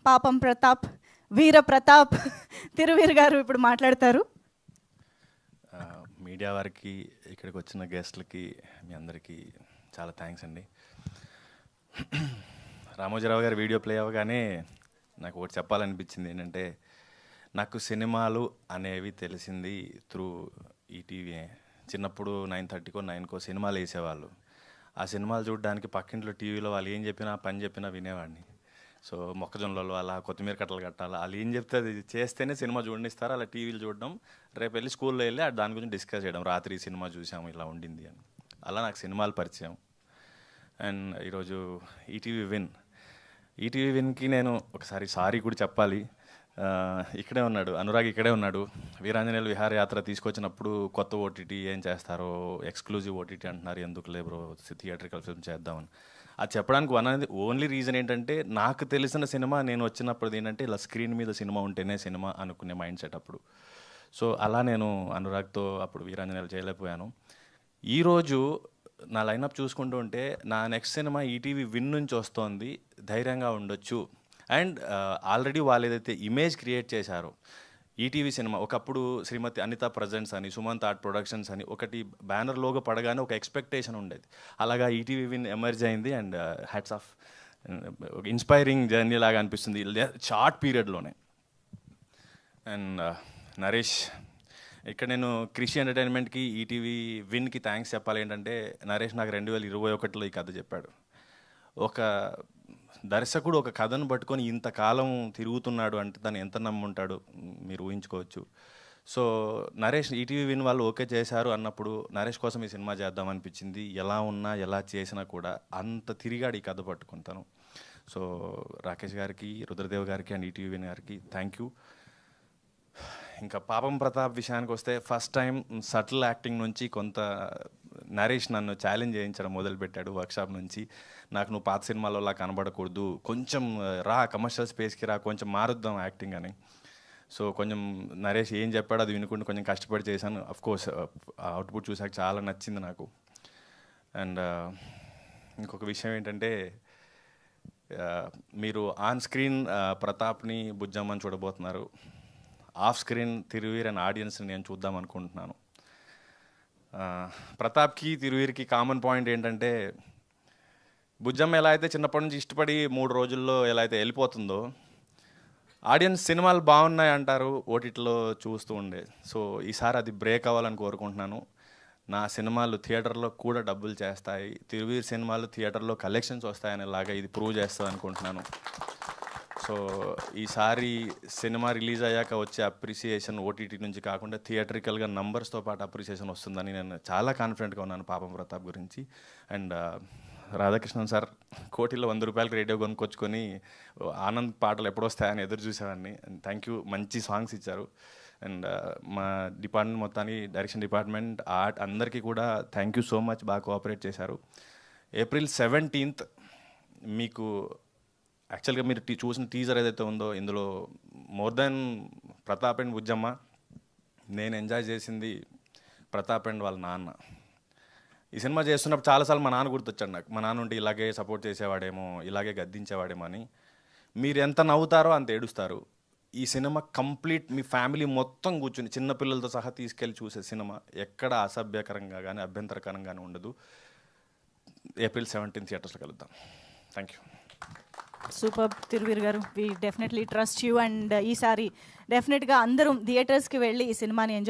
పాపం ప్రతాప్, వీర ప్రతాప్ తిరువీర్ గారు ఇప్పుడు మాట్లాడతారు. మీడియా వారికి, ఇక్కడికి వచ్చిన గెస్ట్లకి, మీ అందరికీ చాలా థ్యాంక్స్ అండి. రామోజీరావు గారి వీడియో ప్లే అవ్వగానే నాకు ఒకటి చెప్పాలనిపించింది. ఏంటంటే, నాకు సినిమాలు అనేవి తెలిసింది త్రూ ఈటీవీ. చిన్నప్పుడు 9:30కో 9కో సినిమాలు వేసేవాళ్ళు. ఆ సినిమాలు చూడడానికి పక్కింట్లో టీవీలో వాళ్ళు ఏం చెప్పినా, పని చెప్పినా వినేవాడిని. సో మొక్కజొన్నలు అలా, కొత్తిమీర కట్టలు కట్టాలా, వాళ్ళు ఏం చెప్తే అది చేస్తేనే సినిమా చూడనిస్తారు. అలా టీవీలు చూడడం, రేపు వెళ్ళి స్కూల్లో వెళ్ళి దాని గురించి డిస్కస్ చేయడం, రాత్రి సినిమా చూసాము ఇలా ఉండింది అని. అలా నాకు సినిమాలు పరిచయం. అండ్ ఈరోజు ఈటీవీ విన్కి నేను ఒకసారి సారీ కూడా చెప్పాలి. ఇక్కడే ఉన్నాడు అనురాగ్, ఇక్కడే ఉన్నాడు. వీరాంజనేయులు విహారయాత్ర తీసుకొచ్చినప్పుడు కొత్త ఓటీటీ ఏం చేస్తారో, ఎక్స్క్లూజివ్ ఓటీటీ అంటున్నారు, ఎందుకు లే బ్రో థియేట్రికల్ ఫిల్మ్ చేద్దామని. అది చెప్పడానికి ఓన్లీ రీజన్ ఏంటంటే, నాకు తెలిసిన సినిమా నేను వచ్చినప్పుడు ఏంటంటే, ఇలా స్క్రీన్ మీద సినిమా ఉంటేనే సినిమా అనుకునే మైండ్ సెట్ అప్పుడు. సో అలా నేను అనురాగ్తో అప్పుడు వీరాంజనేయులు చేయలేకపోయాను. ఈరోజు నా లైనప్ చూసుకుంటూ ఉంటే, నా నెక్స్ట్ సినిమా ఈటీవీ విన్ నుంచి వస్తోంది, ధైర్యంగా ఉండొచ్చు. అండ్ ఆల్రెడీ వాళ్ళు ఏదైతే ఇమేజ్ క్రియేట్ చేశారో ఈటీవీ సినిమా, ఒకప్పుడు శ్రీమతి అనిత ప్రజెంట్స్ అని, సుమంత్ ఆర్ట్ ప్రొడక్షన్స్ అని ఒకటి బ్యానర్ లోగో పడగానే ఒక ఎక్స్పెక్టేషన్ ఉండేది. అలాగా ఈటీవీ విన్ ఎమర్జ్ అయింది. And hats off, inspiring journey లాగా అనిపిస్తుంది షార్ట్ పీరియడ్లోనే. అండ్ నరేష్, ఇక్కడ నేను కృషి ఎంటర్టైన్మెంట్కి, ఈటీవీ విన్కి థ్యాంక్స్ చెప్పాలి. ఏంటంటే, నరేష్ నాకు 2021లో ఈ కథ చెప్పాడు. ఒక దర్శకుడు ఒక కథను పట్టుకొని ఇంతకాలం తిరుగుతున్నాడు అంటే దాన్ని ఎంత నమ్ముంటాడు మీరు ఊహించుకోవచ్చు. సో నరేష్, ఈటీవీ విన్ వాళ్ళు ఓకే చేశారు అన్నప్పుడు నరేష్ కోసం ఈ సినిమా చేద్దాం అనిపించింది. ఎలా ఉన్నా ఎలా చేసినా కూడా అంత తిరిగాడు ఈ కథ పట్టుకుంటాను. సో రాకేష్ గారికి, రుద్రదేవ్ గారికి అండ్ ఈటీవీ విన్ గారికి థ్యాంక్ యూ. ఇంకా పాపం ప్రతాప్ విషయానికి వస్తే, ఫస్ట్ టైం సటిల్ యాక్టింగ్ నుంచి కొంత నరేష్ నన్ను ఛాలెంజ్ చేయించడం మొదలుపెట్టాడు వర్క్షాప్ నుంచి. నాకు నువ్వు పాత సినిమాలో కనబడకూడదు, కొంచెం రా కమర్షియల్ స్పేస్కి రా, కొంచెం మారుద్దాం యాక్టింగ్ అని. సో కొంచెం నరేష్ ఏం చెప్పాడో అది వినుకుంటూ కొంచెం కష్టపడి చేశాను. అఫ్కోర్స్ అవుట్పుట్ చూసాక చాలా నచ్చింది నాకు. అండ్ ఇంకొక విషయం ఏంటంటే, మీరు ఆన్ స్క్రీన్ ప్రతాప్ని, బుజ్జమ్మని చూడబోతున్నారు. ఆఫ్ స్క్రీన్ తిరువీర్ అండ్ ఆడియన్స్ని నేను చూద్దాం అనుకుంటున్నాను. ప్రతాప్కి, తిరువీర్కి కామన్ పాయింట్ ఏంటంటే, బుజ్జమ్మ ఎలా అయితే చిన్నప్పటి నుంచి ఇష్టపడి 3 రోజుల్లో ఎలా అయితే వెళ్ళిపోతుందో, ఆడియన్స్ సినిమాలు బాగున్నాయి అంటారు ఓటీటీలో చూస్తూ ఉండే. సో ఈసారి అది బ్రేక్ అవ్వాలని కోరుకుంటున్నాను. నా సినిమాలు థియేటర్లో కూడా డబ్బులు చేస్తాయి, తిరువీర్ సినిమాలు థియేటర్లో కలెక్షన్స్ వస్తాయనేలాగా ఇది ప్రూవ్ చేస్తుంది అనుకుంటున్నాను. సో ఈసారి సినిమా రిలీజ్ అయ్యాక వచ్చే అప్రిసియేషన్ ఓటీటీ నుంచి కాకుండా థియేట్రికల్గా నంబర్స్తో పాటు అప్రిసియేషన్ వస్తుందని నేను చాలా కాన్ఫిడెంట్గా ఉన్నాను పాపం ప్రతాప్ గురించి. అండ్ రాధాకృష్ణన్ సార్ కోటిలో 100 రూపాయలకి రేడియో కొనుక్కొచ్చుకొని ఆనంద్ పాటలు ఎప్పుడు వస్తాయని ఎదురు చూసేవాడిని. అండ్ థ్యాంక్ యూ, మంచి సాంగ్స్ ఇచ్చారు. అండ్ మా డిపార్ట్మెంట్ మొత్తానికి, డైరెక్షన్ డిపార్ట్మెంట్, ఆర్ట్ అందరికీ కూడా థ్యాంక్ యూ సో మచ్, బాగా కోఆపరేట్ చేశారు. April 17th మీకు యాక్చువల్గా మీరు చూసిన టీజర్ ఏదైతే ఉందో, ఇందులో more than Pratap and Bujjamma, నేను ఎంజాయ్ చేసింది ప్రతాప్ అండ్ వాళ్ళ నాన్న. ఈ సినిమా చేస్తున్నప్పుడు చాలాసార్లు మా నాన్న గుర్తొచ్చాడు నాకు. మా నాన్న ఉంటే ఇలాగే సపోర్ట్ చేసేవాడేమో, ఇలాగే గద్దించేవాడేమో అని. మీరు ఎంత నవ్వుతారో అంత ఏడుస్తారు. ఈ సినిమా కంప్లీట్ మీ ఫ్యామిలీ మొత్తం కూర్చుని చిన్నపిల్లలతో సహా తీసుకెళ్ళి చూసే సినిమా. ఎక్కడ అసభ్యకరంగా కానీ అభ్యంతరకరంగానే ఉండదు. April 17th థియేటర్స్లో కలుద్దాం. Thank you. Super Thiruveer garu, we definitely trust you. And ఈసారి డెఫినెట్గా అందరం థియేటర్స్కి వెళ్ళి ఈ సినిమాని ఎంజాయ్